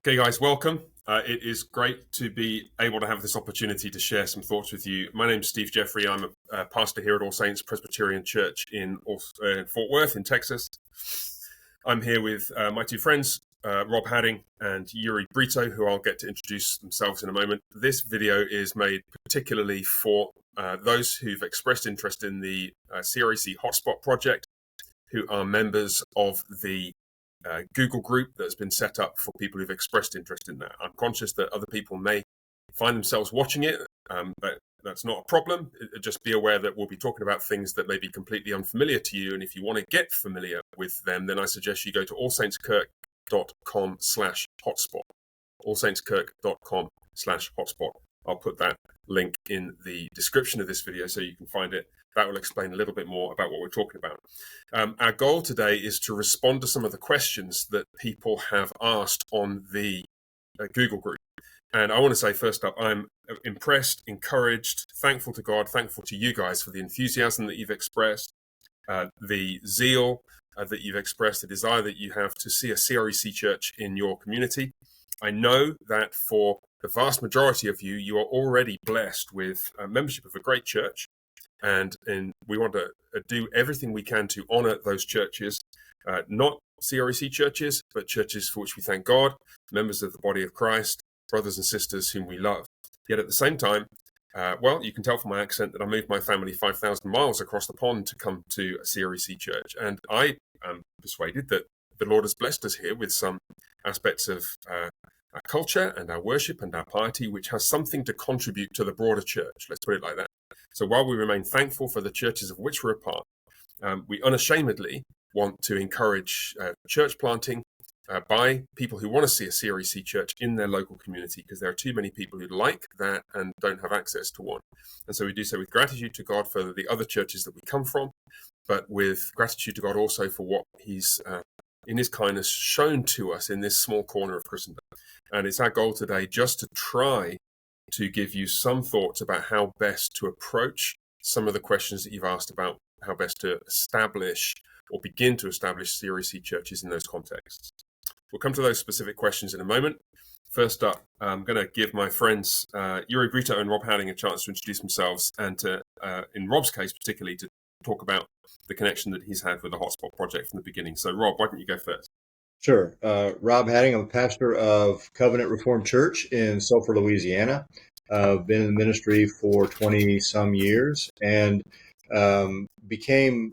Okay, guys, welcome. It is great to be able to have this opportunity to share some thoughts with you. My name's Steve Jeffrey. I'm a pastor here at All Saints Presbyterian Church in Fort Worth in Texas. I'm here with my two friends, Rob Hadding and Yuri Brito, who I'll get to introduce themselves in a moment. This video is made particularly for those who've expressed interest in the CREC Hotspot project, who are members of the Google group that's been set up for people who've expressed interest in that. I'm conscious that other people may find themselves watching it, but that's not a problem. Just be aware that we'll be talking about things that may be completely unfamiliar to you. And if you want to get familiar with them, then I suggest you go to allsaintskirk.com/hotspot. allsaintskirk.com/hotspot. I'll put that link in the description of this video so you can find it. That will explain a little bit more about what we're talking about. Our goal today is to respond to some of the questions that people have asked on the Google group. And I want to say first up, I'm impressed, encouraged, thankful to God, thankful to you guys for the enthusiasm that you've expressed, the zeal that you've expressed, the desire that you have to see a CREC church in your community. I know that for the vast majority of you, you are already blessed with membership of a great church. And we want to do everything we can to honor those churches, not CREC churches, but churches for which we thank God, members of the body of Christ, brothers and sisters whom we love. Yet at the same time, you can tell from my accent that I moved my family 5,000 miles across the pond to come to a CREC church. And I am persuaded that the Lord has blessed us here with some aspects of our culture and our worship and our piety, which has something to contribute to the broader church. Let's put it like that. So while we remain thankful for the churches of which we're a part, we unashamedly want to encourage church planting by people who want to see a CREC church in their local community, because there are too many people who like that and don't have access to one. And so we do so with gratitude to God for the other churches that we come from, but with gratitude to God also for what He's, in His kindness, shown to us in this small corner of Christendom. And it's our goal today just to try to give you some thoughts about how best to approach some of the questions that you've asked about how best to establish or begin to establish CREC churches in those contexts. We'll come to those specific questions in a moment. First up, I'm going to give my friends Yuri Brito and Rob Hadding a chance to introduce themselves and to, in Rob's case particularly, to talk about the connection that he's had with the Hotspot project from the beginning. So Rob, why don't you go first? Sure. Rob Hadding, I'm a pastor of Covenant Reformed Church in Sulphur, Louisiana. I've been in the ministry for 20 some years and became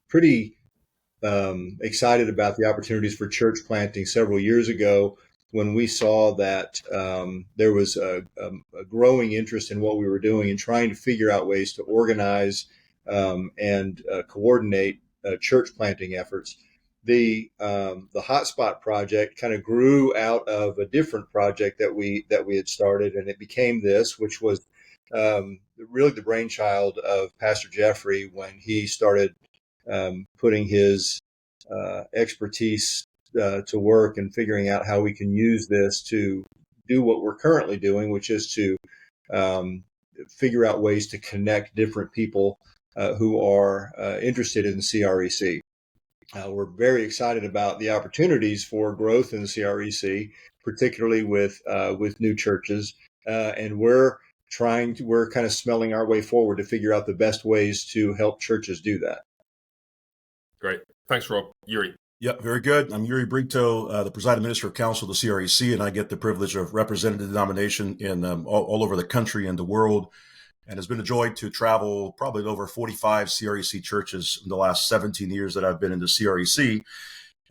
pretty excited about the opportunities for church planting several years ago when we saw that there was a growing interest in what we were doing and trying to figure out ways to organize and coordinate church planting efforts. The Hotspot project kind of grew out of a different project that we had started, and it became this, which was really the brainchild of Pastor Jeffrey when he started putting his expertise to work and figuring out how we can use this to do what we're currently doing, which is to figure out ways to connect different people who are interested in CREC. We're very excited about the opportunities for growth in the CREC, particularly with new churches, and we're kind of smelling our way forward to figure out the best ways to help churches do that. Great. Thanks, Rob. Yuri. Yeah, very good. I'm Yuri Brito, the presiding minister of council of the CREC, and I get the privilege of representing the denomination in all over the country and the world. And it's been a joy to travel probably over 45 CREC churches in the last 17 years that I've been in the CREC.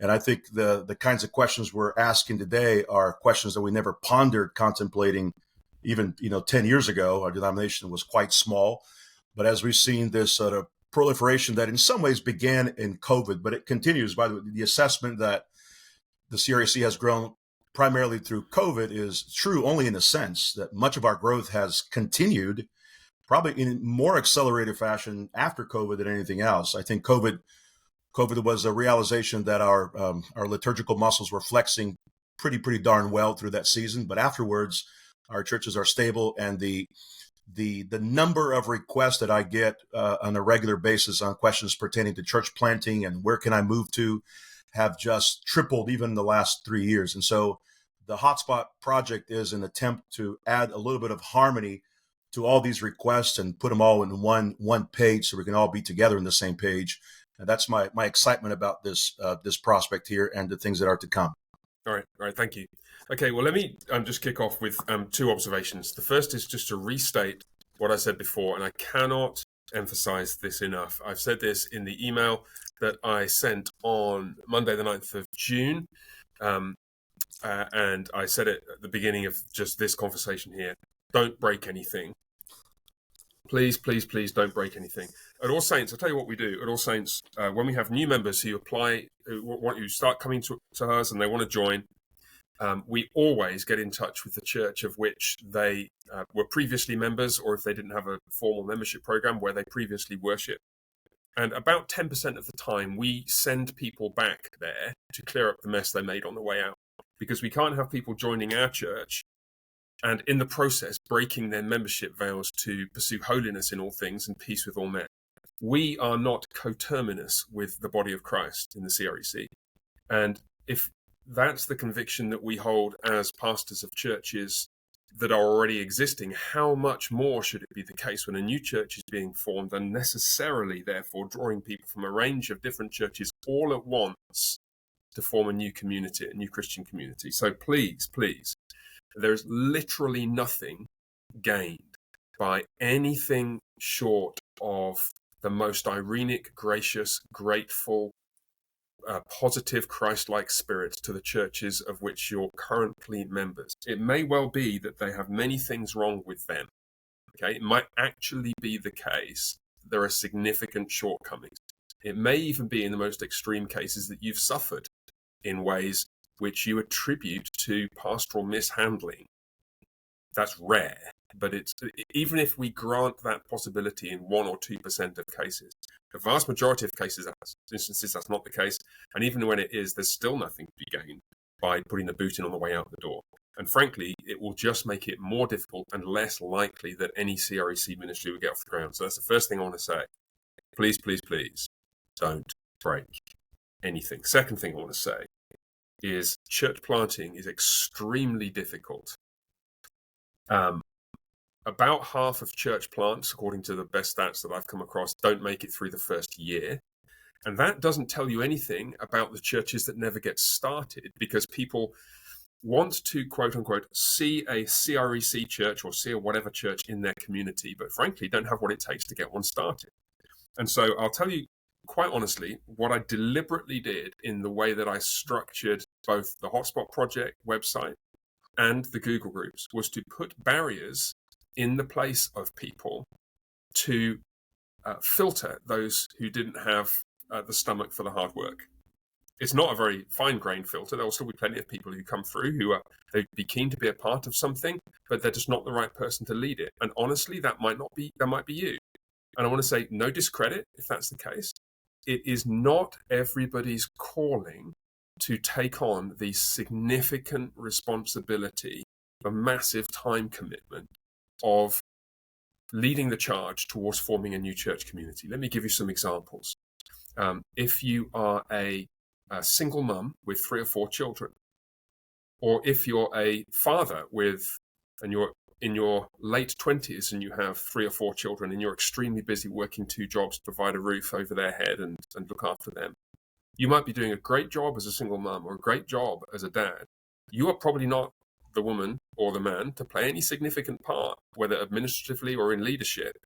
And I think the kinds of questions we're asking today are questions that we never pondered contemplating even 10 years ago. Our denomination was quite small. But as we've seen this sort of proliferation that in some ways began in COVID, but it continues. By the way, the assessment that the CREC has grown primarily through COVID is true only in the sense that much of our growth has continued probably in more accelerated fashion after COVID than anything else. I think COVID was a realization that our liturgical muscles were flexing pretty darn well through that season. But afterwards, our churches are stable, and the number of requests that I get on a regular basis on questions pertaining to church planting and where can I move to have just tripled even in the last 3 years. And so the Hotspot project is an attempt to add a little bit of harmony to all these requests and put them all in one page so we can all be together in the same page. And that's my excitement about this prospect here and the things that are to come. All right. Thank you. Okay, well, let me just kick off with two observations. The first is just to restate what I said before, and I cannot emphasize this enough. I've said this in the email that I sent on Monday, the 9th of June, and I said it at the beginning of just this conversation here. Don't break anything. Please, please, please don't break anything. At All Saints, I'll tell you what we do. At All Saints, when we have new members who apply, who start coming to us and they want to join, we always get in touch with the church of which they were previously members, or if they didn't have a formal membership program where they previously worshiped. And about 10% of the time, we send people back there to clear up the mess they made on the way out, because we can't have people joining our church and in the process breaking their membership vows to pursue holiness in all things and peace with all men. We are not coterminous with the body of Christ in the CREC. And if that's the conviction that we hold as pastors of churches that are already existing, how much more should it be the case when a new church is being formed and necessarily, therefore, drawing people from a range of different churches all at once to form a new community, a new Christian community? So please, there's literally nothing gained by anything short of the most irenic, gracious, grateful, positive Christ-like spirit to the churches of which you're currently members. It may well be that they have many things wrong with them. Okay, it might actually be the case there are significant shortcomings. It may even be in the most extreme cases that you've suffered in ways which you attribute to pastoral mishandling. That's rare, but it's even if we grant that possibility in 1 or 2% of cases, the vast majority of instances that's not the case, and even when it is, there's still nothing to be gained by putting the boot in on the way out the door. And frankly, it will just make it more difficult and less likely that any CREC ministry will get off the ground. So that's the first thing I want to say. Please, please, please, don't break anything. Second thing I want to say is church planting is extremely difficult. About half of church plants, according to the best stats that I've come across, don't make it through the first year. And that doesn't tell you anything about the churches that never get started, because people want to, quote unquote, see a CREC church or see a whatever church in their community, but frankly don't have what it takes to get one started. And so I'll tell you quite honestly, what I deliberately did in the way that I structured both the Hotspot Project website and the Google groups was to put barriers in the place of people to filter those who didn't have the stomach for the hard work. It's not a very fine-grained filter. There will still be plenty of people who come through who they'd be keen to be a part of something, but they're just not the right person to lead it. And honestly, that might be you. And I want to say no discredit if that's the case. It is not everybody's calling to take on the significant responsibility, a massive time commitment of leading the charge towards forming a new church community. Let me give you some examples. If you are a single mum with 3 or 4 children, or if you're a father and you're in your late 20s and you have 3 or 4 children and you're extremely busy working 2 jobs to provide a roof over their head and look after them, you might be doing a great job as a single mum or a great job as a dad. You are probably not the woman or the man to play any significant part, whether administratively or in leadership,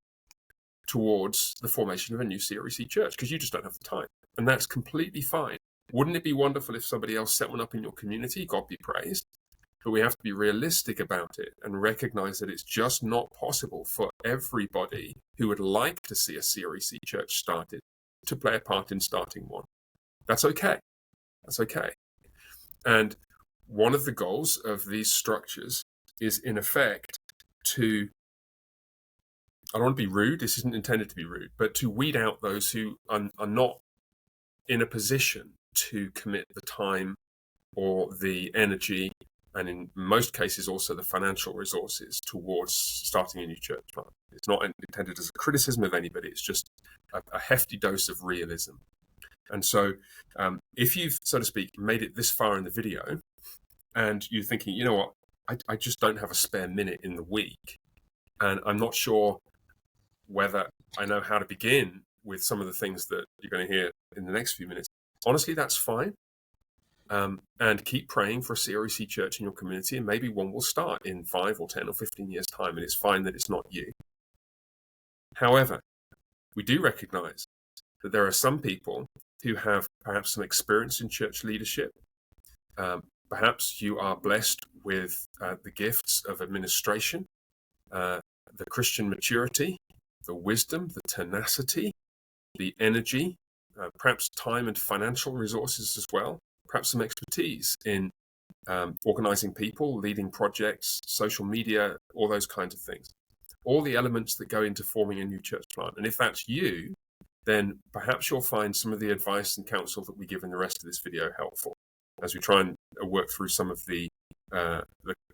towards the formation of a new CREC church, because you just don't have the time. And that's completely fine. Wouldn't it be wonderful if somebody else set one up in your community? God be praised. But we have to be realistic about it and recognize that it's just not possible for everybody who would like to see a CREC church started to play a part in starting one. That's okay. That's okay. And one of the goals of these structures is, in effect, I don't want to be rude, this isn't intended to be rude, but to weed out those who are not in a position to commit the time or the energy, and in most cases also the financial resources towards starting a new church plant. It's not intended as a criticism of anybody, it's just a hefty dose of realism. And so if you've, so to speak, made it this far in the video and you're thinking, you know what, I just don't have a spare minute in the week, and I'm not sure whether I know how to begin with some of the things that you're going to hear in the next few minutes, honestly, that's fine. And keep praying for a CREC church in your community, and maybe one will start in 5 or 10 or 15 years' time, and it's fine that it's not you. However, we do recognize that there are some people who have perhaps some experience in church leadership. Perhaps you are blessed with the gifts of administration, the Christian maturity, the wisdom, the tenacity, the energy, perhaps time and financial resources as well, perhaps some expertise in organizing people, leading projects, social media, all those kinds of things. All the elements that go into forming a new church plant. And if that's you, then perhaps you'll find some of the advice and counsel that we give in the rest of this video helpful as we try and work through some of the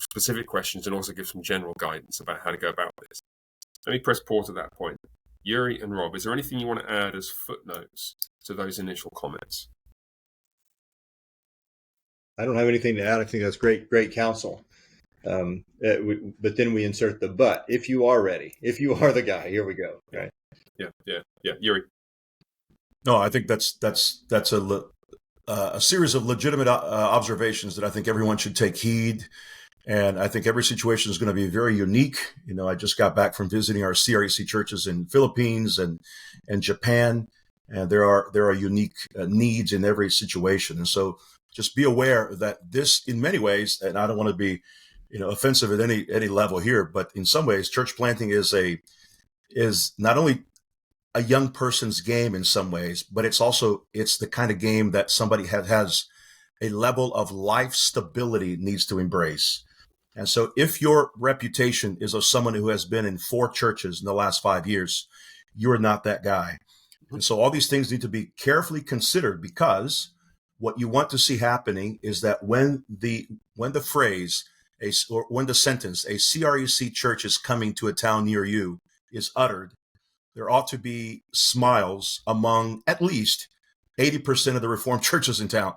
specific questions and also give some general guidance about how to go about this. Let me press pause at that point. Yuri and Rob, is there anything you want to add as footnotes to those initial comments? I don't have anything to add. I think that's great counsel. But then we insert the but. If you are ready, if you are the guy, here we go. Right? Yeah. Yuri. No, I think that's a series of legitimate observations that I think everyone should take heed. And I think every situation is going to be very unique. You know, I just got back from visiting our CREC churches in Philippines and Japan, and there are unique needs in every situation. And so just be aware that this, in many ways, and I don't want to be, offensive at any level here, but in some ways, church planting is not only a young person's game in some ways, but it's the kind of game that somebody has a level of life stability needs to embrace. And so if your reputation is of someone who has been in 4 churches in the last 5 years, you are not that guy. And so all these things need to be carefully considered, because what you want to see happening is that when the phrase, or when the sentence, a CREC church is coming to a town near you, is uttered, there ought to be smiles among at least 80% of the Reformed churches in town.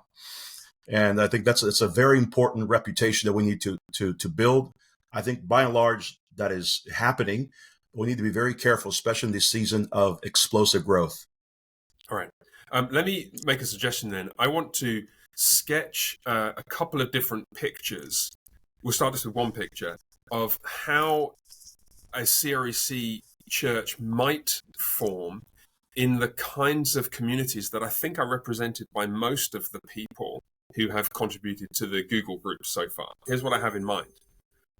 And I think it's a very important reputation that we need to build. I think by and large that is happening. We need to be very careful, especially in this season of explosive growth. All right. Let me make a suggestion then. I want to sketch a couple of different pictures. We'll start this with one picture of how a CREC church might form in the kinds of communities that I think are represented by most of the people who have contributed to the Google group so far. Here's what I have in mind.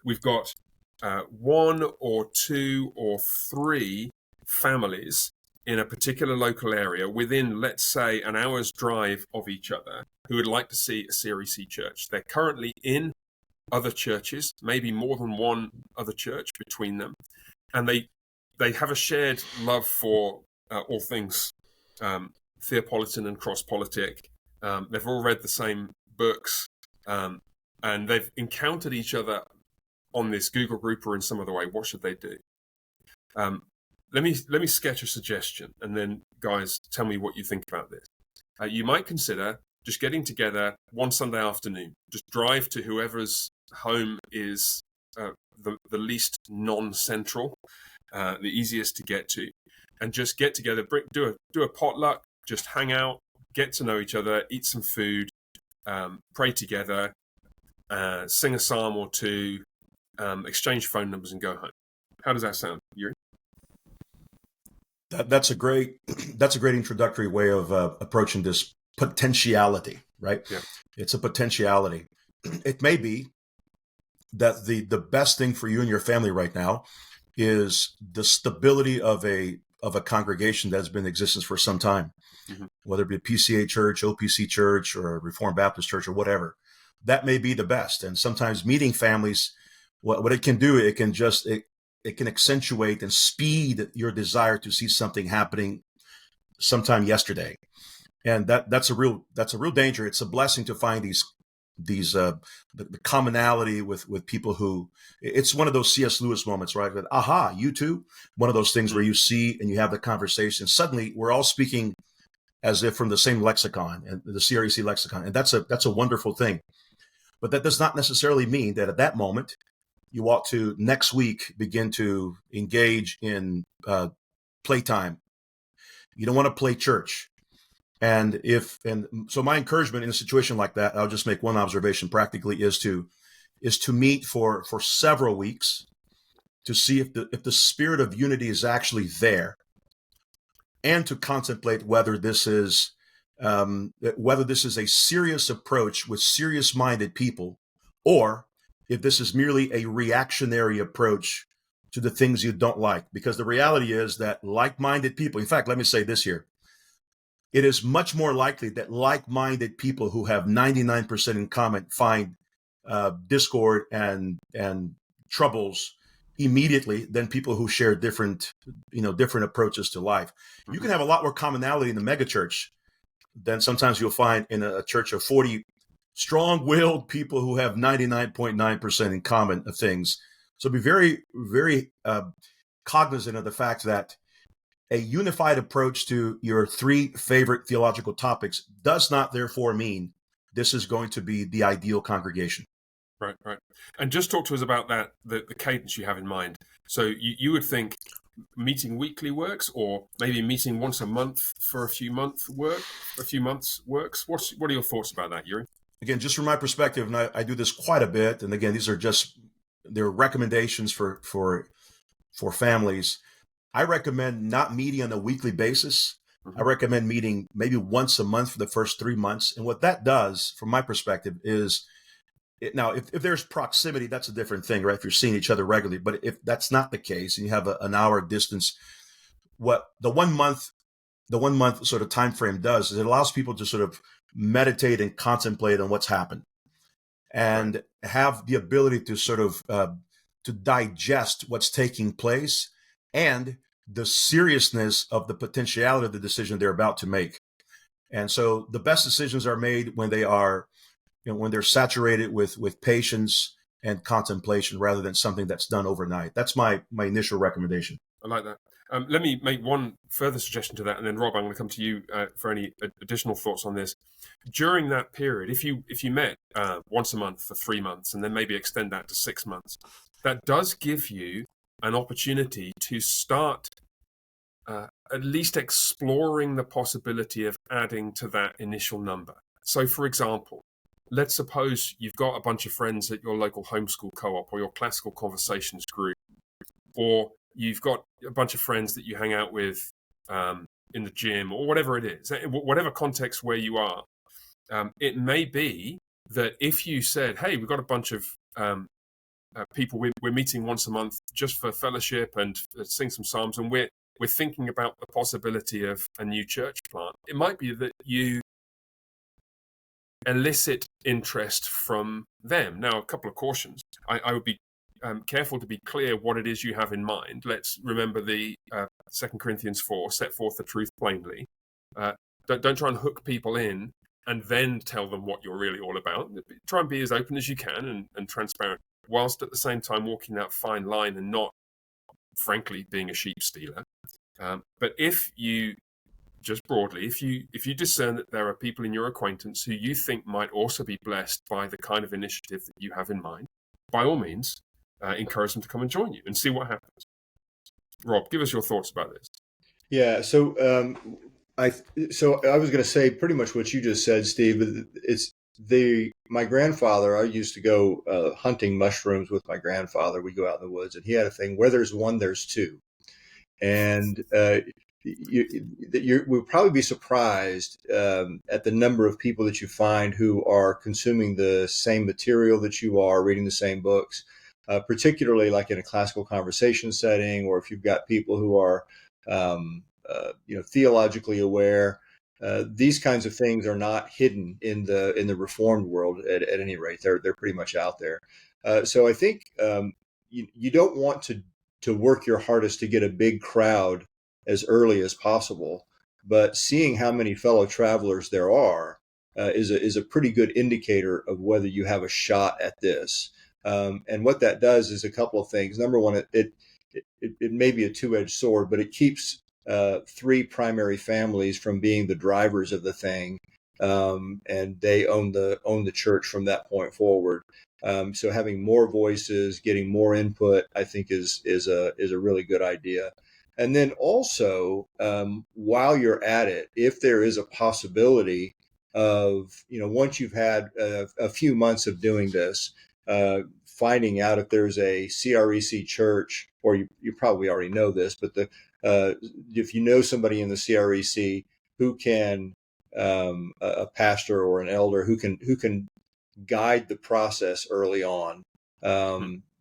We've got 1 or 2 or 3 families in a particular local area within, let's say, an hour's drive of each other who would like to see a CREC church. They're currently in other churches, maybe more than one other church between them, and they have a shared love for all things Theopolitan and cross-politic. They've all read the same books, and they've encountered each other on this Google group or in some other way. What should they do? Let me sketch a suggestion, and then guys, tell me what you think about this. You might consider just getting together one Sunday afternoon. Just drive to whoever's home is the least non-central, the easiest to get to, and just get together, do a potluck, just hang out, get to know each other, eat some food, pray together, sing a psalm or two, exchange phone numbers, and go home. How does that sound, Yuri? That's a great introductory way of approaching this potentiality, right? Yeah. It's a potentiality. It may be that the best thing for you and your family right now is the stability of a congregation that's been in existence for some time, whether it be a PCA church, OPC church, or a Reformed Baptist church, or whatever. That may be the best. And sometimes meeting families, what it can do, it can accentuate and speed your desire to see something happening sometime yesterday. And that's a real danger. It's a blessing to find the commonality with people who, it's one of those C.S. Lewis moments, right? That, aha, you too. One of those things where you see and you have the conversation. Suddenly we're all speaking as if from the same lexicon, and the CREC lexicon. And that's a wonderful thing. But that does not necessarily mean that at that moment you ought to next week begin to engage in playtime. You don't want to play church. And so my encouragement in a situation like that, I'll just make one observation practically, is to meet for several weeks to see if the spirit of unity is actually there, and to contemplate whether this is a serious approach with serious-minded people, or if this is merely a reactionary approach to the things you don't like. Because the reality is that like-minded people, in fact, let me say this here, it is much more likely that like-minded people who have 99% in common find discord and troubles immediately than people who share different approaches to life. You can have a lot more commonality in the megachurch than sometimes you'll find in a church of 40 strong-willed people who have 99.9% in common of things. So be very, very cognizant of the fact that a unified approach to your three favorite theological topics does not therefore mean this is going to be the ideal congregation. Right. And just talk to us about that, the cadence you have in mind. So you would think meeting weekly works, or maybe meeting once a month for a few months works. What are your thoughts about that, Yuri? Again, just from my perspective, and I do this quite a bit, and again, they're recommendations for families. I recommend not meeting on a weekly basis. I recommend meeting maybe once a month for the first 3 months. And what that does, from my perspective, is now, if there's proximity, that's a different thing, right? If you're seeing each other regularly. But if that's not the case, and you have an hour distance, what the 1 month sort of time frame does is it allows people to sort of meditate and contemplate on what's happened, and have the ability to sort of to digest what's taking place and the seriousness of the potentiality of the decision they're about to make. And so the best decisions are made when they are, when they're saturated with patience and contemplation, rather than something that's done overnight. That's my initial recommendation. I like that. Let me make one further suggestion to that, and then Rob, I'm going to come to you for any additional thoughts on this. During that period, if you met once a month for 3 months, and then maybe extend that to 6 months, that does give you an opportunity to start at least exploring the possibility of adding to that initial number. So, for example, let's suppose you've got a bunch of friends at your local homeschool co-op or your classical conversations group, or you've got a bunch of friends that you hang out with in the gym, or whatever it is, whatever context where you are. It may be that if you said, hey, we've got a bunch of people, we're meeting once a month just for fellowship and sing some psalms, and we're thinking about the possibility of a new church plant, it might be that you elicit interest from them. Now, a couple of cautions. I would be careful to be clear what it is you have in mind. Let's remember the 2 Corinthians 4, set forth the truth plainly. Don't try and hook people in and then tell them what you're really all about. Try and be as open as you can and transparent, whilst at the same time walking that fine line and not, frankly, being a sheep stealer. But if you, just broadly, if you discern that there are people in your acquaintance who you think might also be blessed by the kind of initiative that you have in mind, by all means, encourage them to come and join you and see what happens. Rob, give us your thoughts about this. Yeah, so I was going to say pretty much what you just said, Steve. My grandfather, I used to go hunting mushrooms with my grandfather. We go out in the woods, and he had a thing, where there's one, there's two. And we'll probably be surprised at the number of people that you find who are consuming the same material that you are, reading the same books, particularly like in a classical conversation setting, or if you've got people who are theologically aware. These kinds of things are not hidden in the Reformed world at any rate. They're pretty much out there. So I think you don't want to work your hardest to get a big crowd as early as possible, but seeing how many fellow travelers there are is a pretty good indicator of whether you have a shot at this. And what that does is a couple of things. Number one, it may be a two-edged sword, but it keeps three primary families from being the drivers of the thing, and they own the church from that point forward. So having more voices, getting more input, I think is a really good idea. And then also, while you're at it, if there is a possibility of, once you've had a few months of doing this, finding out if there's a CREC church, or you probably already know this, but if you know somebody in the CREC who can, a pastor or an elder who can guide the process early on,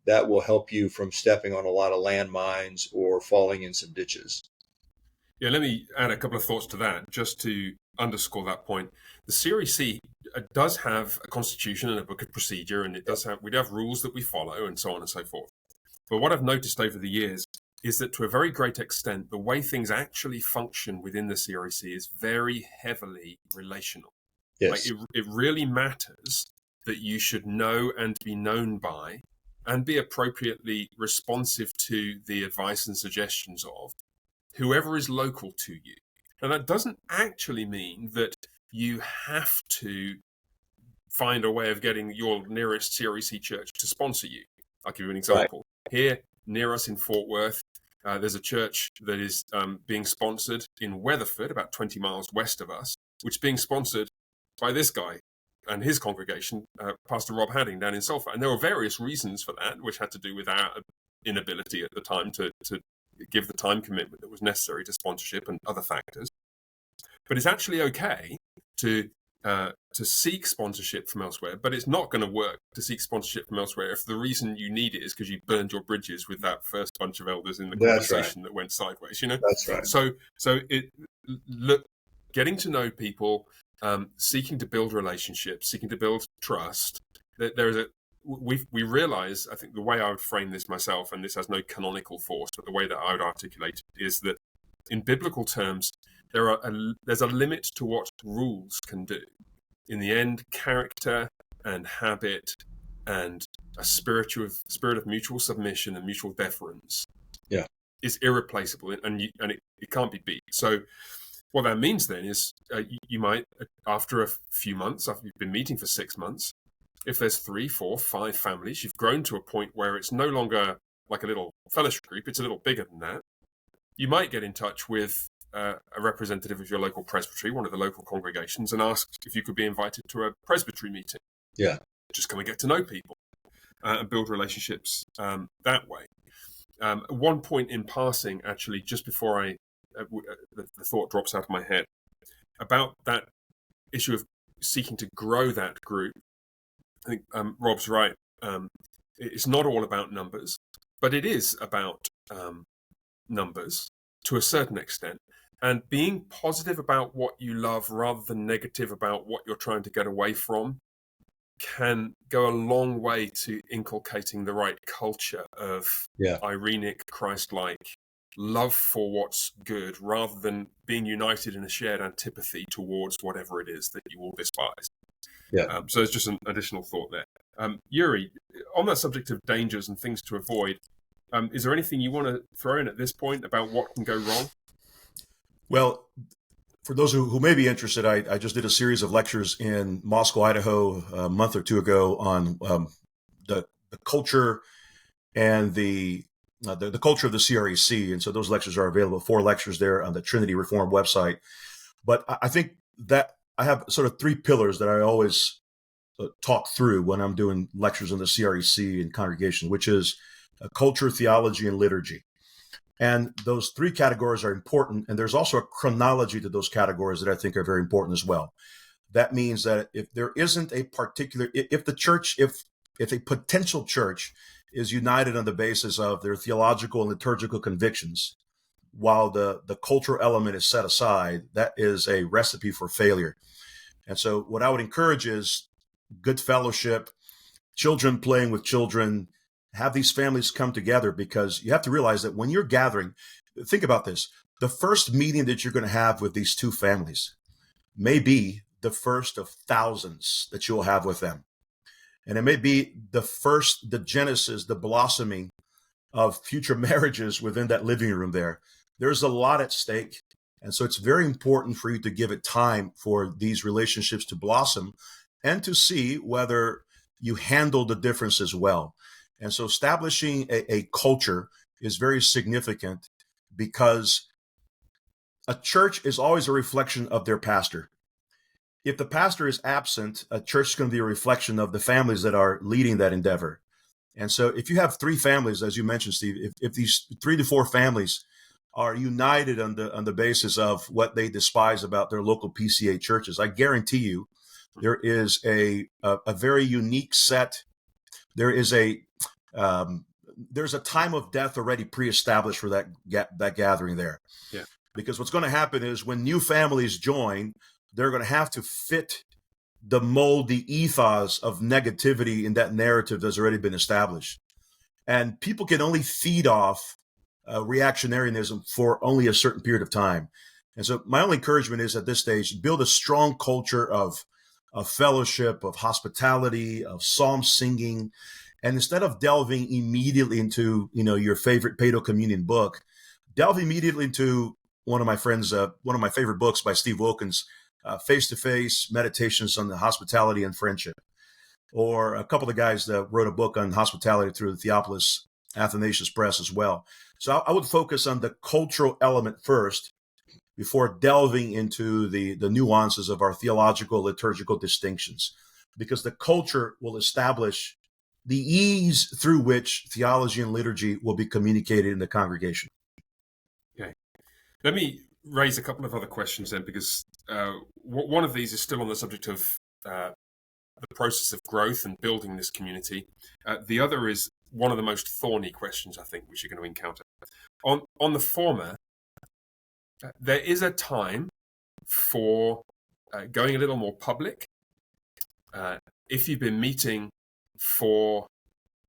that will help you from stepping on a lot of landmines or falling in some ditches. Yeah, let me add a couple of thoughts to that, just to underscore that point. The CREC does have a constitution and a book of procedure, and we do have rules that we follow, and so on and so forth. But what I've noticed over the years is that to a very great extent, the way things actually function within the CREC is very heavily relational. Yes. Like it really matters that you should know and be known by and be appropriately responsive to the advice and suggestions of whoever is local to you. And that doesn't actually mean that you have to find a way of getting your nearest CREC church to sponsor you. I'll give you an example. Right. Here, near us in Fort Worth, there's a church that is being sponsored in Weatherford, about 20 miles west of us, which is being sponsored by this guy and his congregation, Pastor Rob Hadding, down in Sulphur. And there were various reasons for that, which had to do with our inability at the time to give the time commitment that was necessary to sponsorship and other factors. But it's actually okay to seek sponsorship from elsewhere, but it's not going to work to seek sponsorship from elsewhere if the reason you need it is because you burned your bridges with that first bunch of elders in the conversation that went sideways. That's right. So getting to know people, seeking to build relationships, seeking to build trust. We realize, I think the way I would frame this myself, and this has no canonical force, but the way that I would articulate it is that in biblical terms, there's a limit to what rules can do. In the end, character and habit and a spirit of mutual submission and mutual deference is irreplaceable, and it can't be beat. So what that means then is you might, after a few months, after you've been meeting for 6 months, if there's 3, 4, 5 families, you've grown to a point where it's no longer like a little fellowship group, it's a little bigger than that. You might get in touch with a representative of your local presbytery, one of the local congregations, and ask if you could be invited to a presbytery meeting. Yeah. Just come and get to know people and build relationships that way. One point in passing, actually, just before the thought drops out of my head, about that issue of seeking to grow that group, I think Rob's right. It's not all about numbers, but it is about numbers to a certain extent. And being positive about what you love rather than negative about what you're trying to get away from can go a long way to inculcating the right culture of Irenic, Christ-like love for what's good, rather than being united in a shared antipathy towards whatever it is that you all despise. Yeah. So it's just an additional thought there. Yuri, on that subject of dangers and things to avoid, is there anything you want to throw in at this point about what can go wrong? Well, for those who may be interested, I just did a series of lectures in Moscow, Idaho, a month or two ago on the culture and the culture of the CREC. And so those lectures are available, 4 lectures there on the Trinity Reform website. But I think that I have sort of 3 pillars that I always talk through when I'm doing lectures on the CREC and congregation, which is culture, theology, and liturgy. And those 3 categories are important. And there's also a chronology to those categories that I think are very important as well. That means that if there isn't a particular, if a potential church is united on the basis of their theological and liturgical convictions, while the cultural element is set aside, that is a recipe for failure. And so what I would encourage is good fellowship, children playing with children, have these families come together, because you have to realize that when you're gathering, think about this, the first meeting that you're going to have with these 2 families may be the first of thousands that you'll have with them. And it may be the genesis, the blossoming of future marriages within that living room there. There's a lot at stake. And so it's very important for you to give it time for these relationships to blossom and to see whether you handle the differences well. And so establishing a culture is very significant because a church is always a reflection of their pastor. If the pastor is absent, a church is going to be a reflection of the families that are leading that endeavor. And so if you have three families, as you mentioned, Steve, if these 3 to 4 families are united on the basis of what they despise about their local PCA churches, I guarantee you there is a very unique set. There's a time of death already pre-established for that gathering there. Yeah. Because what's going to happen is when new families join, they're going to have to fit the mold, the ethos of negativity in that narrative that's already been established. And people can only feed off reactionaryism for only a certain period of time. And so my only encouragement is at this stage, build a strong culture of fellowship, of hospitality, of psalm singing. And instead of delving immediately into, your favorite Paedo Communion book, delve immediately into one of my favorite books by Steve Wilkins, Face-to-Face Meditations on the Hospitality and Friendship. Or a couple of guys that wrote a book on hospitality through the Theophilus Athanasius Press as well. So I would focus on the cultural element first before delving into the nuances of our theological, liturgical distinctions, because the culture will establish the ease through which theology and liturgy will be communicated in the congregation. Okay. Let me raise a couple of other questions then, because one of these is still on the subject of the process of growth and building this community. The other is one of the most thorny questions I think which you're going to encounter. On the former, there is a time for going a little more public. If you've been meeting for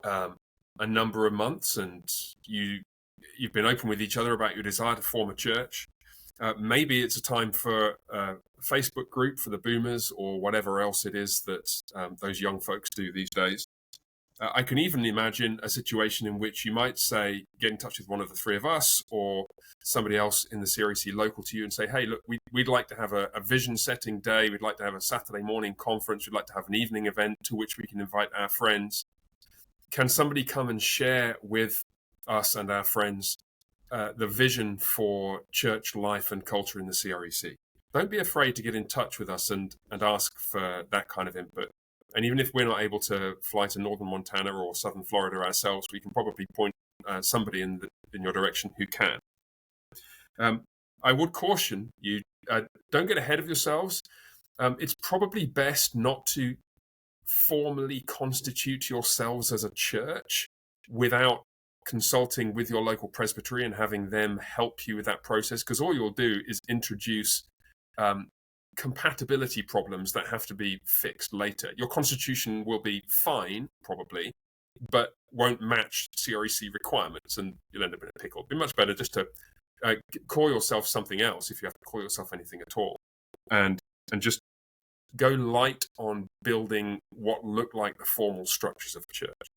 a number of months and you've been open with each other about your desire to form a church, maybe it's a time for a Facebook group for the boomers or whatever else it is that those young folks do these days. I can even imagine a situation in which you might say, get in touch with one of the three of us or somebody else in the CREC local to you and say, hey, look, we'd like to have a vision setting day. We'd like to have a Saturday morning conference. We'd like to have an evening event to which we can invite our friends. Can somebody come and share with us and our friends the vision for church life and culture in the CREC? Don't be afraid to get in touch with us and ask for that kind of input. And even if we're not able to fly to northern Montana or southern Florida ourselves, we can probably point somebody in your direction who can. I would caution you, don't get ahead of yourselves. It's probably best not to formally constitute yourselves as a church without consulting with your local presbytery and having them help you with that process, because all you'll do is introduce compatibility problems that have to be fixed later. Your constitution will be fine, probably, but won't match CREC requirements, and you'll end up in a pickle. It'd be much better just to call yourself something else, if you have to call yourself anything at all, and just go light on building what look like the formal structures of the church.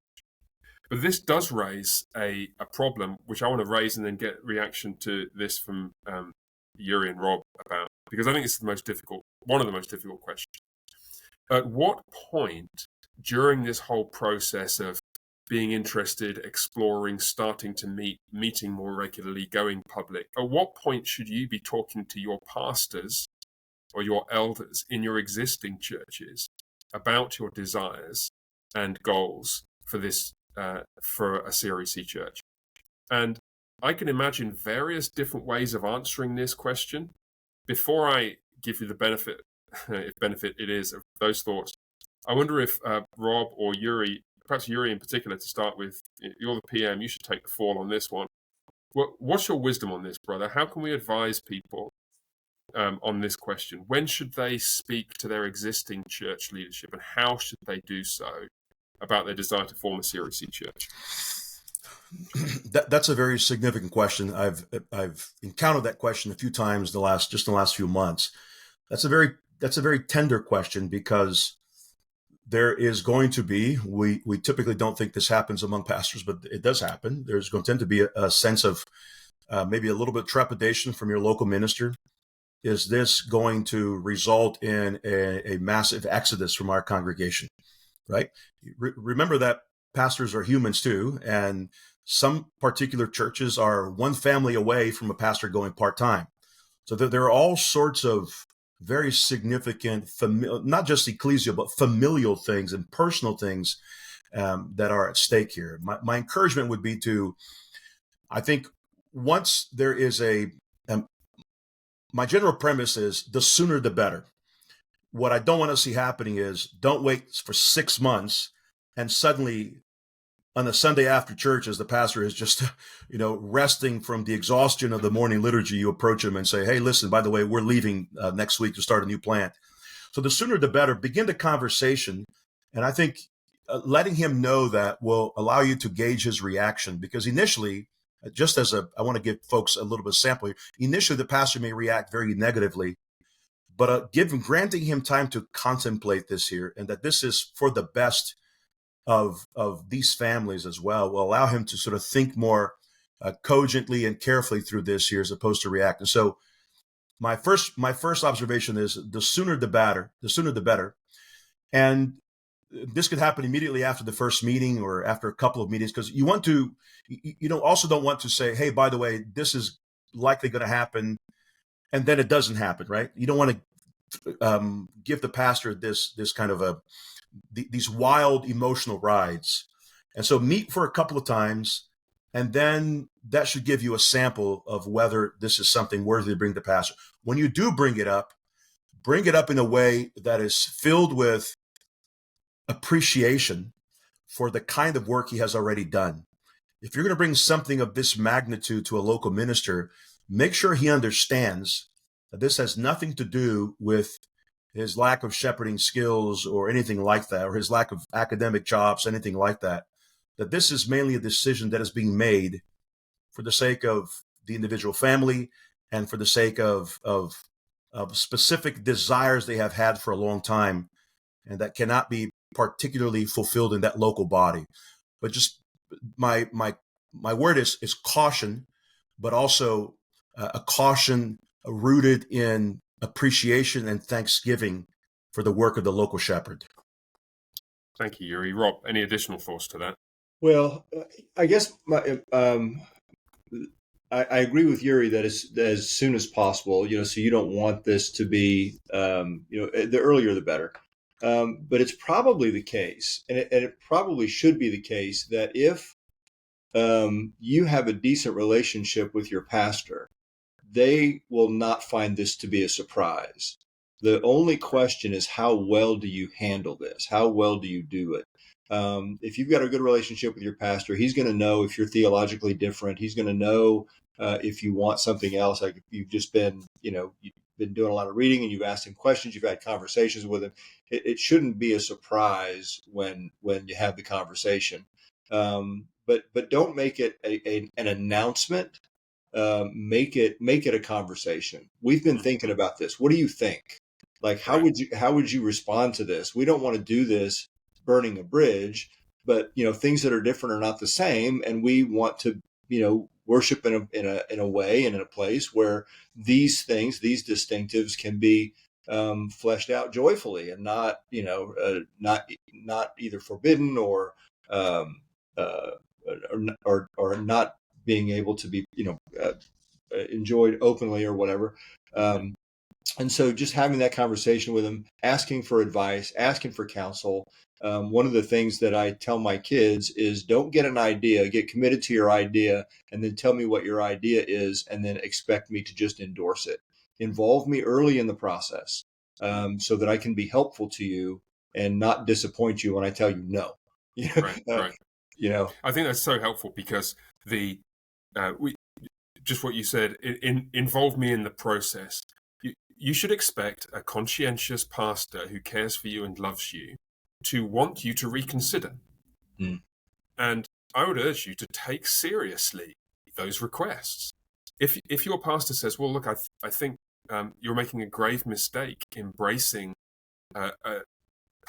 But this does raise a problem, which I want to raise and then get reaction to this from Yuri and Rob about, because I think it's one of the most difficult questions. At what point during this whole process of being interested, exploring, starting to meeting more regularly, going public, at what point should you be talking to your pastors or your elders in your existing churches about your desires and goals for this, for a CREC church? And I can imagine various different ways of answering this question. Before I give you the benefit, if benefit it is, of those thoughts, I wonder if Rob or Yuri, perhaps Yuri in particular to start with, you're the PM, you should take the fall on this one. What's your wisdom on this, brother? How can we advise people on this question? When should they speak to their existing church leadership, and how should they do so about their desire to form a CREC church? That's a very significant question. I've encountered that question a few times in the last few months. That's a very tender question, because there is going to be, we typically don't think this happens among pastors, but it does happen. There's going to tend to be a sense of maybe a little bit of trepidation from your local minister. Is this going to result in a massive exodus from our congregation? Right? Remember that pastors are humans too, and some particular churches are one family away from a pastor going part-time. So there are all sorts of very significant, not just ecclesial, but familial things and personal things that are at stake here. My encouragement would be to, I think, once there is my general premise is the sooner the better. What I don't want to see happening is don't wait for 6 months and suddenly on a Sunday after church, as the pastor is just, resting from the exhaustion of the morning liturgy, you approach him and say, hey, listen, by the way, we're leaving next week to start a new plant. So the sooner the better. Begin the conversation. And I think letting him know that will allow you to gauge his reaction, because initially, I want to give folks a little bit of sample here. Initially, the pastor may react very negatively, but granting him time to contemplate this here, and that this is for the best of these families as well, will allow him to sort of think more cogently and carefully through this here, as opposed to react. And so, my first observation is the sooner the better. The sooner the better, and this could happen immediately after the first meeting or after a couple of meetings, because you don't want to say, hey, by the way, this is likely going to happen, and then it doesn't happen, right? You don't want to give the pastor this kind of these wild emotional rides. And so meet for a couple of times, and then that should give you a sample of whether this is something worthy to bring to the pastor. When you do bring it up in a way that is filled with appreciation for the kind of work he has already done. If you're going to bring something of this magnitude to a local minister, make sure he understands that this has nothing to do with his lack of shepherding skills or anything like that, or his lack of academic chops, anything like that. That this is mainly a decision that is being made for the sake of the individual family and for the sake of specific desires they have had for a long time, and that cannot be particularly fulfilled in that local body. But just my word is caution, but also a caution rooted in appreciation and thanksgiving for the work of the local shepherd. Thank you, Yuri. Rob, any additional thoughts to that? Well, I guess I agree with Yuri that as soon as possible, so you don't want this to be, the earlier the better. But it's probably the case, and it probably should be the case, that if you have a decent relationship with your pastor, they will not find this to be a surprise. The only question is, how well do you handle this? How well do you do it? If you've got a good relationship with your pastor, he's going to know if you're theologically different. He's going to know if you want something else. Like if you've just been, you've been doing a lot of reading and you've asked him questions, you've had conversations with him. It shouldn't be a surprise when you have the conversation. But don't make it an announcement. Make it a conversation. We've been thinking about this. What do you think? Like, how would you respond to this? We don't want to do this burning a bridge, but things that are different are not the same, and we want to worship in a way and in a place where these things, these distinctives, can be fleshed out joyfully and not not either forbidden or not being able to be enjoyed openly or whatever. And so just having that conversation with them, asking for advice, asking for counsel. One of the things that I tell my kids is, don't get an idea, get committed to your idea, and then tell me what your idea is, and then expect me to just endorse it. Involve me early in the process, so that I can be helpful to you and not disappoint you when I tell you no. Right. I think that's so helpful, because just what you said, involve me in the process. You should expect a conscientious pastor who cares for you and loves you to want you to reconsider. And I would urge you to take seriously those requests. If your pastor says, well, look, I think you're making a grave mistake embracing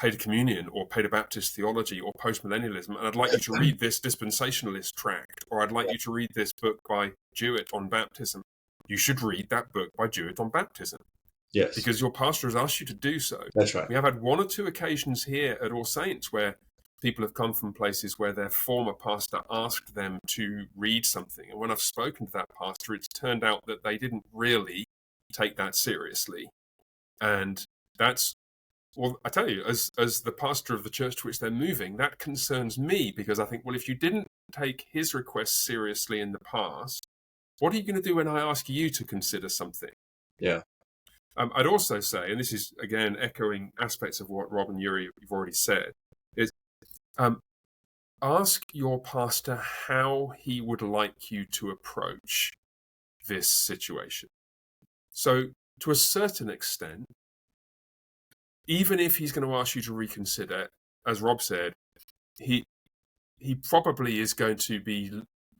Paedo Communion or Paedo Baptist theology or postmillennialism, and I'd like you to read this dispensationalist tract, or I'd like you to read this book by Jewett on baptism. You should read that book by Jewett on baptism. Yes. Because your pastor has asked you to do so. That's right. We have had one or two occasions here at All Saints where people have come from places where their former pastor asked them to read something. And when I've spoken to that pastor, it's turned out that they didn't really take that seriously. And that's, well, I tell you, as the pastor of the church to which they're moving, that concerns me, because I think, well, if you didn't take his requests seriously in the past, what are you going to do when I ask you to consider something? Yeah. I'd also say, and this is, again, echoing aspects of what Rob and Yuri have already said, is ask your pastor how he would like you to approach this situation. So, to a certain extent, even if he's going to ask you to reconsider, as Rob said, he probably is going to be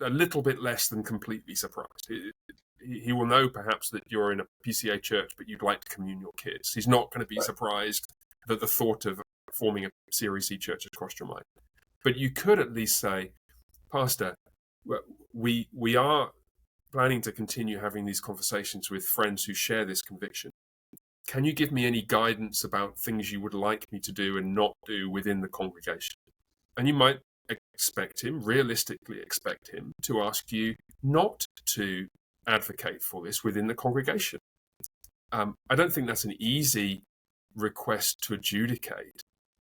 a little bit less than completely surprised. He will know perhaps that you're in a PCA church, but you'd like to commune your kids. He's not going to be surprised that the thought of forming a CREC church has crossed your mind. But you could at least say, Pastor, we are planning to continue having these conversations with friends who share this conviction. Can you give me any guidance about things you would like me to do and not do within the congregation? And you might realistically expect him to ask you not to advocate for this within the congregation. I don't think that's an easy request to adjudicate,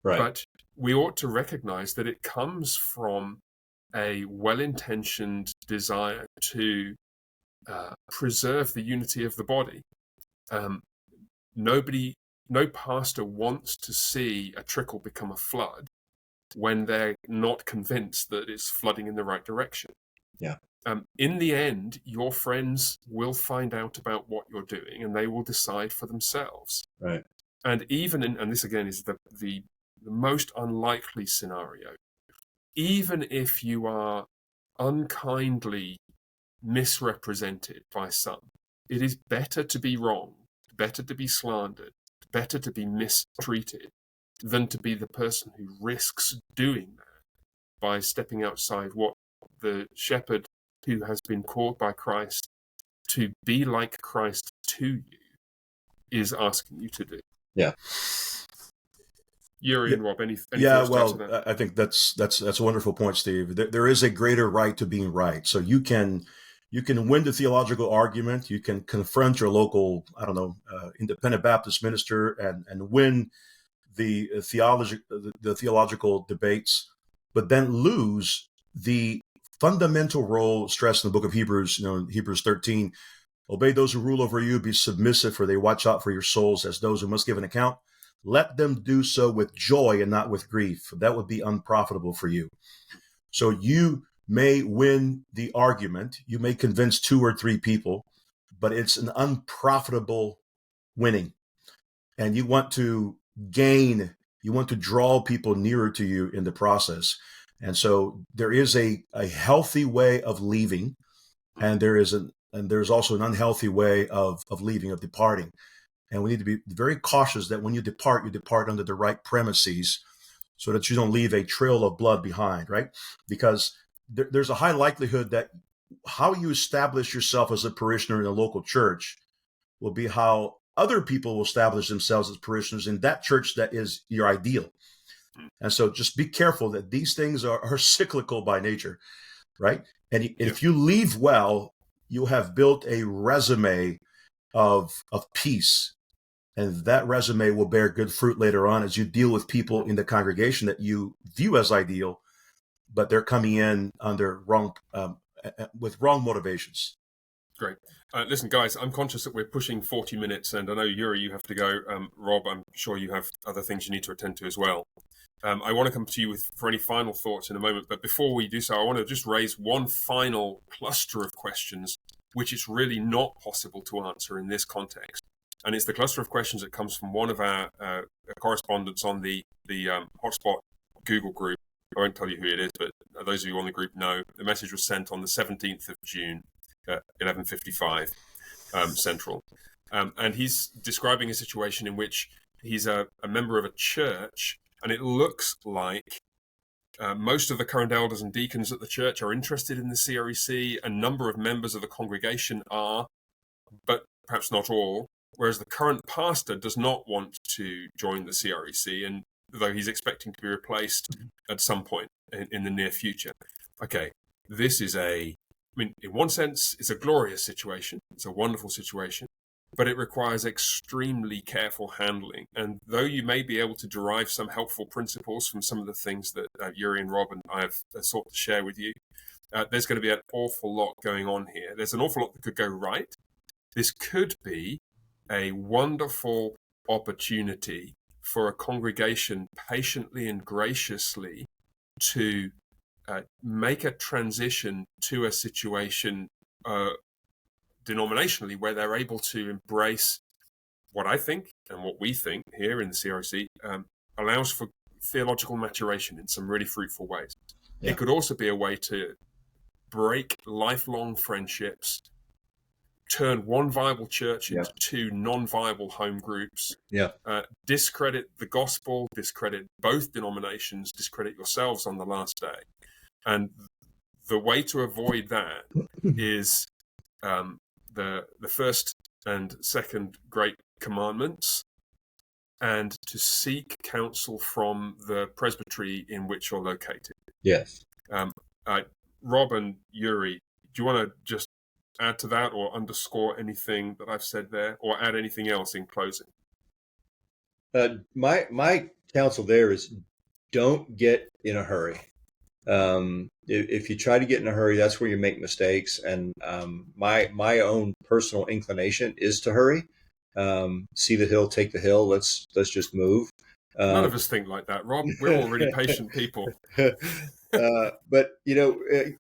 right. But we ought to recognize that it comes from a well-intentioned desire to preserve the unity of the body. No pastor wants to see a trickle become a flood when they're not convinced that it's flooding in the right direction. Yeah. In the end, your friends will find out about what you're doing, and they will decide for themselves. Right. And even and this again is the most unlikely scenario. Even if you are unkindly misrepresented by some, it is better to be wrong, better to be slandered, better to be mistreated than to be the person who risks doing that by stepping outside what the shepherd who has been called by Christ to be like Christ to you is asking you to do. Yeah. Yuri and Rob, any thoughts to that? I think that's a wonderful point, Steve. There is a greater right to being right. So you can win the theological argument. You can confront your local, independent Baptist minister and win the theological debates, but then lose the fundamental role stressed in the book of Hebrews. Hebrews 13, obey those who rule over you, be submissive, for they watch out for your souls as those who must give an account. Let them do so with joy and not with grief. That would be unprofitable for you. So you may win the argument. You may convince 2 or 3 people, but it's an unprofitable winning. And you want to gain, you want to draw people nearer to you in the process. And so there is a healthy way of leaving, and there's also an unhealthy way of leaving, of departing. And we need to be very cautious that when you depart under the right premises so that you don't leave a trail of blood behind, right? Because there's a high likelihood that how you establish yourself as a parishioner in a local church will be how other people will establish themselves as parishioners in that church that is your ideal. And so just be careful that these things are cyclical by nature, right? And if you leave well, you have built a resume of peace. And that resume will bear good fruit later on as you deal with people in the congregation that you view as ideal, but they're coming in under with wrong motivations. Great. Listen, guys, I'm conscious that we're pushing 40 minutes, and I know, Yuri, you have to go. Rob, I'm sure you have other things you need to attend to as well. I want to come to you for any final thoughts in a moment, but before we do so, I want to just raise one final cluster of questions, which it's really not possible to answer in this context. And it's the cluster of questions that comes from one of our correspondents on the Hotspot Google group. I won't tell you who it is, but those of you on the group know. The message was sent on the 17th of June at 11:55 Central. And he's describing a situation in which he's a member of a church, and it looks like most of the current elders and deacons at the church are interested in the CREC. A number of members of the congregation are, but perhaps not all, whereas the current pastor does not want to join the CREC, and though he's expecting to be replaced at some point in the near future. Okay, this is in one sense, it's a glorious situation. It's a wonderful situation, but it requires extremely careful handling. And though you may be able to derive some helpful principles from some of the things that Yuri and Rob and I have sought to share with you, there's going to be an awful lot going on here. There's an awful lot that could go right. This could be a wonderful opportunity for a congregation patiently and graciously to make a transition to a situation denominationally where they're able to embrace what I think and what we think here in the CREC allows for theological maturation in some really fruitful ways. Yeah. It could also be a way to break lifelong friendships, turn one viable church into two non-viable home groups, discredit the gospel, discredit both denominations, discredit yourselves on the last day. And the way to avoid that is the first and second great commandments, and to seek counsel from the presbytery in which you're located. Yes. Rob and Yuri, do you want to just add to that or underscore anything that I've said there, or add anything else in closing? My counsel there is don't get in a hurry. If you try to get in a hurry, that's where you make mistakes. And my own personal inclination is to hurry. See the hill, take the hill. Let's just move. None of us think like that, Rob. We're all really patient people. But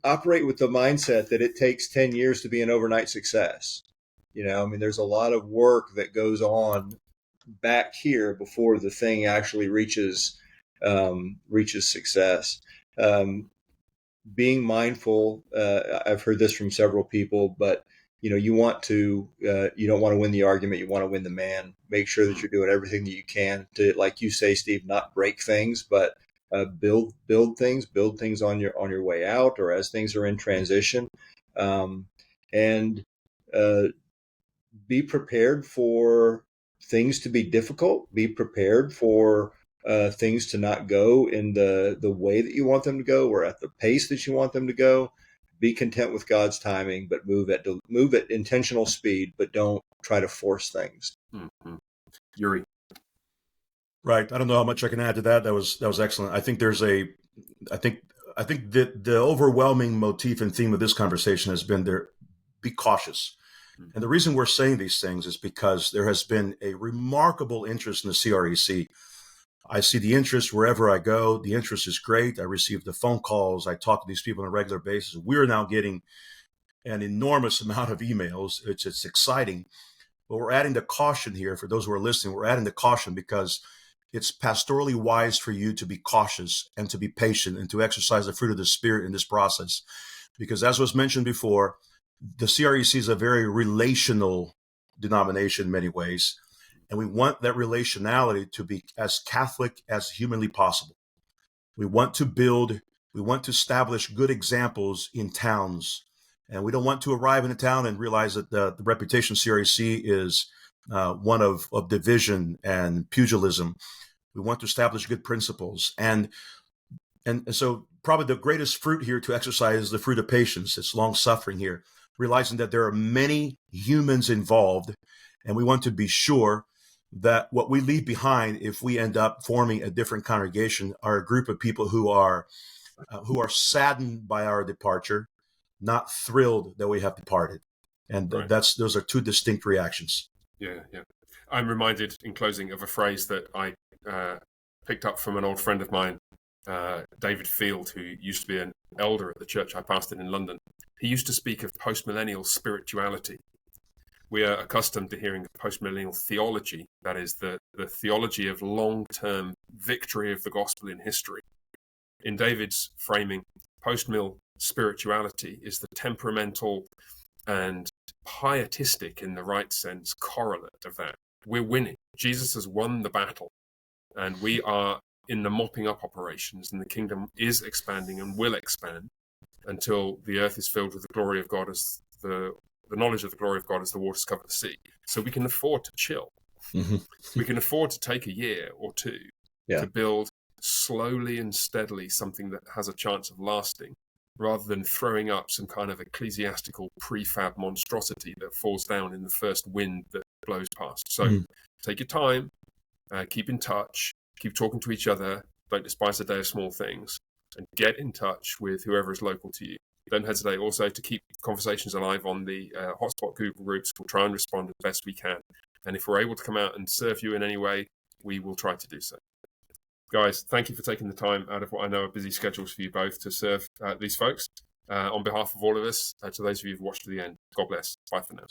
operate with the mindset that it takes 10 years to be an overnight success. There's a lot of work that goes on back here before the thing actually reaches success. Being mindful, I've heard this from several people, but you don't want to win the argument. You want to win the man. Make sure that you're doing everything that you can to, like you say, Steve, not break things, but build things on your way out, or as things are in transition, and be prepared for things to be difficult. Be prepared for things to not go in the way that you want them to go, or at the pace that you want them to go. Be content with God's timing, but move at intentional speed, but don't try to force things. Mm-hmm. Yuri. Right. I don't know how much I can add to that. That was excellent. I think I think that the overwhelming motif and theme of this conversation has been be cautious. Mm-hmm. And the reason we're saying these things is because there has been a remarkable interest in the CREC. I see the interest wherever I go. The interest is great. I receive the phone calls. I talk to these people on a regular basis. We're now getting an enormous amount of emails. It's exciting. But we're adding the caution here for those who are listening. We're adding the caution because it's pastorally wise for you to be cautious and to be patient and to exercise the fruit of the Spirit in this process. Because as was mentioned before, the CREC is a very relational denomination in many ways. And we want that relationality to be as Catholic as humanly possible. We want to establish good examples in towns. And we don't want to arrive in a town and realize that the reputation of CREC is one of division and pugilism. We want to establish good principles. And so probably the greatest fruit here to exercise is the fruit of patience. It's long suffering here, realizing that there are many humans involved. And we want to be sure that what we leave behind, if we end up forming a different congregation, are a group of people who are saddened by our departure, not thrilled that we have departed. And right. Those are two distinct reactions. Yeah. I'm reminded in closing of a phrase that I picked up from an old friend of mine, David Field, who used to be an elder at the church I pastored in London. He used to speak of post-millennial spirituality. We are accustomed to hearing of post-millennial theology, that is the theology of long-term victory of the gospel in history. In David's framing, post-mill spirituality is the temperamental and pietistic, in the right sense, correlate of that. we're winning. Jesus has won the battle, and we are in the mopping up operations, and the kingdom is expanding and will expand until the earth is filled with the glory of God as the knowledge of the glory of God as the waters cover the sea. So we can afford to chill. Mm-hmm. We can afford to take a year or two to build slowly and steadily something that has a chance of lasting, rather than throwing up some kind of ecclesiastical prefab monstrosity that falls down in the first wind that blows past. So take your time, keep in touch, keep talking to each other, don't despise the day of small things, and get in touch with whoever is local to you. Don't hesitate also to keep conversations alive on the Hotspot Google groups. We'll try and respond as best we can. And if we're able to come out and serve you in any way, we will try to do so. Guys, thank you for taking the time out of what I know are busy schedules for you both to serve these folks. On behalf of all of us, to those of you who've watched to the end, God bless. Bye for now.